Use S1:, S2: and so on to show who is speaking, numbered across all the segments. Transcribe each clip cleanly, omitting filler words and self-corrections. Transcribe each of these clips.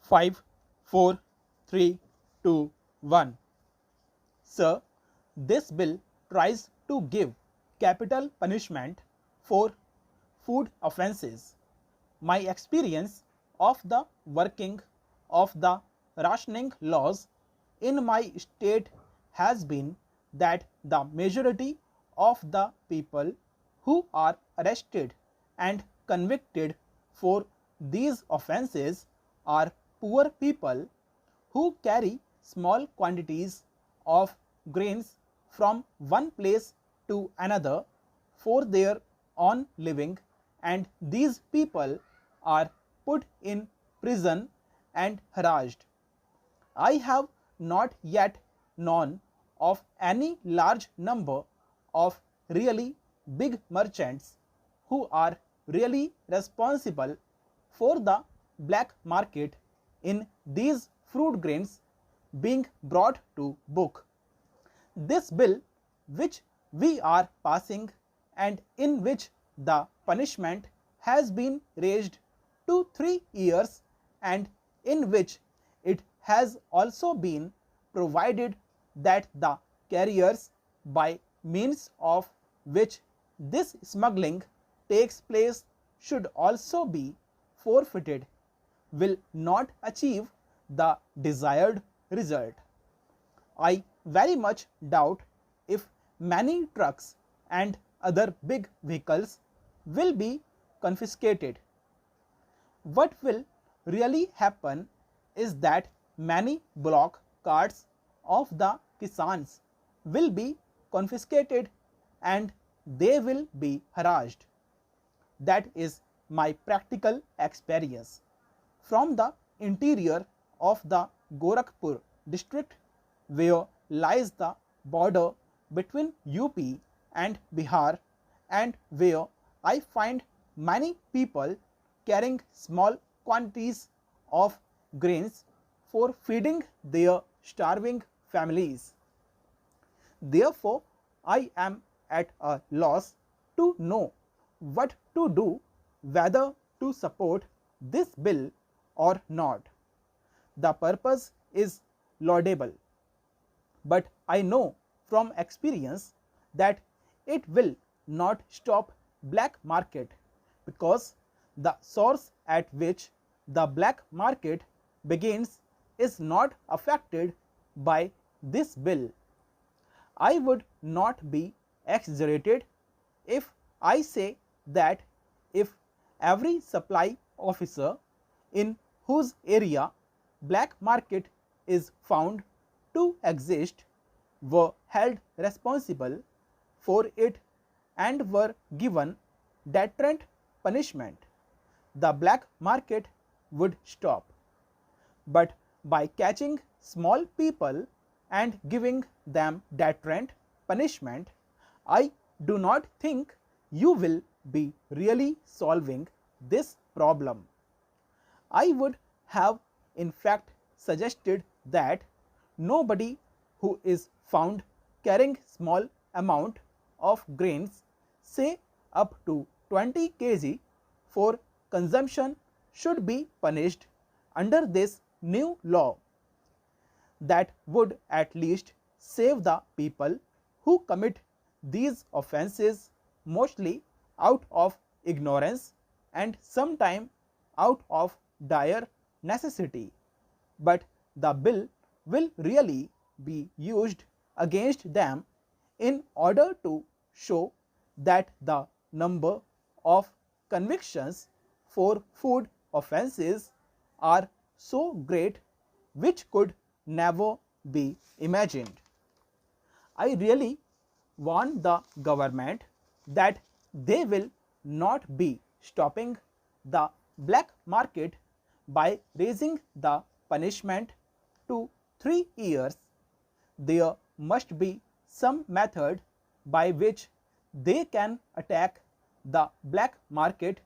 S1: 5, 4, 3, 2, 1. Sir, this bill tries to give capital punishment for food offences. My experience of the working of the rationing laws in my state has been that the majority of the people who are arrested and convicted for these offences are poor people who carry small quantities of grains from one place to another for their own living, and these people are put in prison and harassed. I have not yet known of any large number of really big merchants who are really responsible for the black market in these fruit grains being brought to book. This bill which we are passing and in which the punishment has been raised to 3 years and in which it has also been provided that the carriers by means of which this smuggling takes place should also be forfeited, will not achieve the desired result. I very much doubt if many trucks and other big vehicles will be confiscated. What will really happen is that many block carts of the Kisans will be confiscated and they will be harassed. That is my practical experience. From the interior of the Gorakhpur district, where lies the border between UP and Bihar, and where I find many people carrying small quantities of grains for feeding their starving families. Therefore, I am at a loss to know what to do, whether to support this bill or not. The purpose is laudable, but I know from experience that it will not stop black market, because the source at which the black market begins is not affected by this bill. I would not be exaggerated if I say that if every supply officer in whose area black market is found to exist were held responsible for it and were given deterrent punishment, the black market would stop. But by catching small people and giving them deterrent punishment, I do not think you will be really solving this problem. I would have in fact suggested that nobody who is found carrying small amount of grains, say up to 20 kg for consumption, should be punished under this new law. That would at least save the people who commit these offences, mostly out of ignorance and sometime out of dire necessity. But the bill will really be used against them in order to show that the number of convictions for food offences are so great which could never be imagined. I really warn the government that they will not be stopping the black market by raising the punishment to 3 years. There must be some method by which they can attack the black market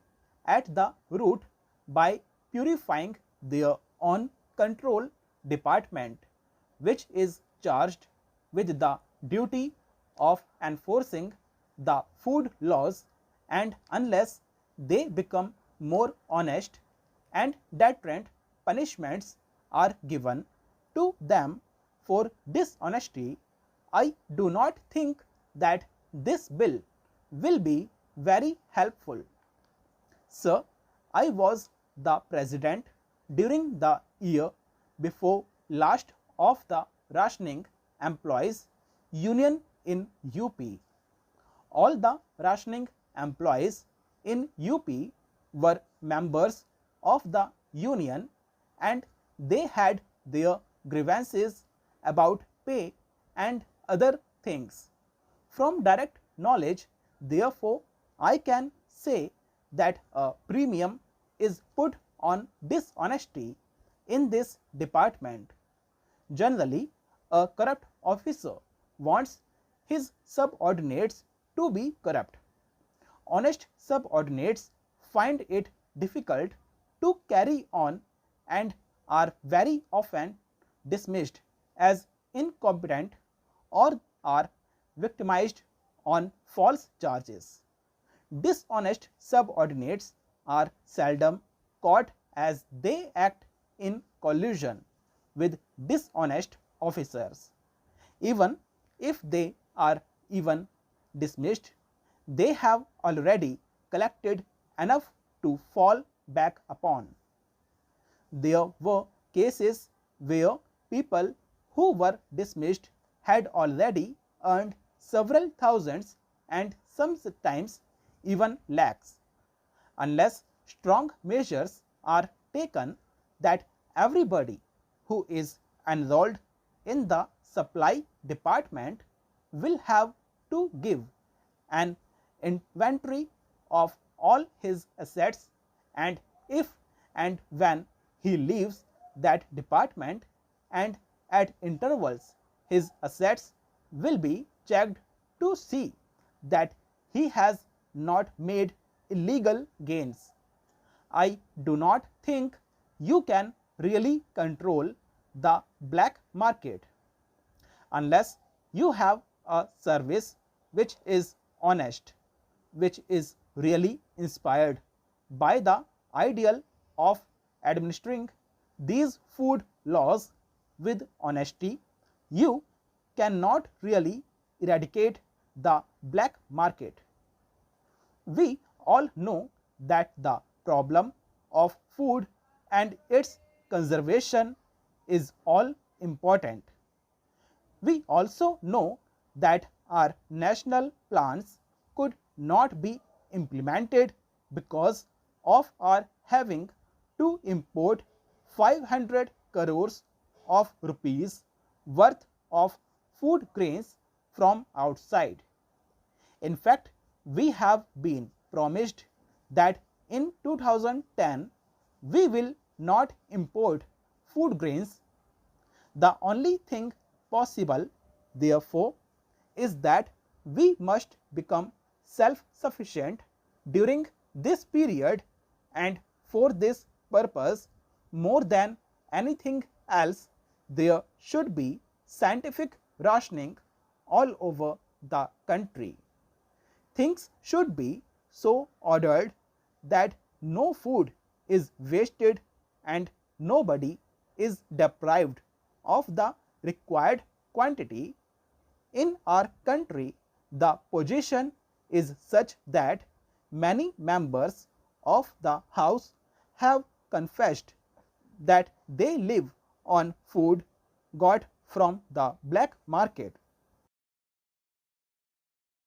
S1: at the root by purifying their own control department, which is charged with the duty of enforcing the food laws, and unless they become more honest and deterrent, punishments are given to them for dishonesty, I do not think that this bill will be very helpful. Sir, I was the president during the year before last of the Rationing Employees Union in UP. All the rationing employees in UP were members of the union and they had their grievances about pay and other things. From direct knowledge, therefore, I can say that a premium is put on dishonesty in this department. Generally, a corrupt officer wants his subordinates to be corrupt. Honest subordinates find it difficult to carry on and are very often dismissed as incompetent or are victimized on false charges. Dishonest subordinates are seldom caught as they act in collusion with dishonest officers. Even if they are even dismissed, they have already collected enough to fall back upon. There were cases where people who were dismissed had already earned several thousands and sometimes even lakhs. Unless strong measures are taken that everybody who is enrolled in the supply department will have to give an inventory of all his assets, and if and when he leaves that department, and at intervals his assets will be checked to see that he has not made illegal gains. I do not think you can really control the black market unless you have a service which is honest, which is really inspired by the ideal of administering these food laws with honesty. You cannot really eradicate the black market. We all know that the problem of food and its conservation is all important. We also know that our national plans could not be implemented because of our having to import 500 crores of rupees worth of food grains from outside. In fact, we have been promised that in 2010 we will not import food grains. The only thing possible, therefore, is that we must become self-sufficient during this period, and for this purpose, more than anything else, there should be scientific rationing all over the country. Things should be so ordered that no food is wasted and nobody is deprived of the required quantity. In our country, the position is such that many members of the House have confessed that they live on food got from the black market.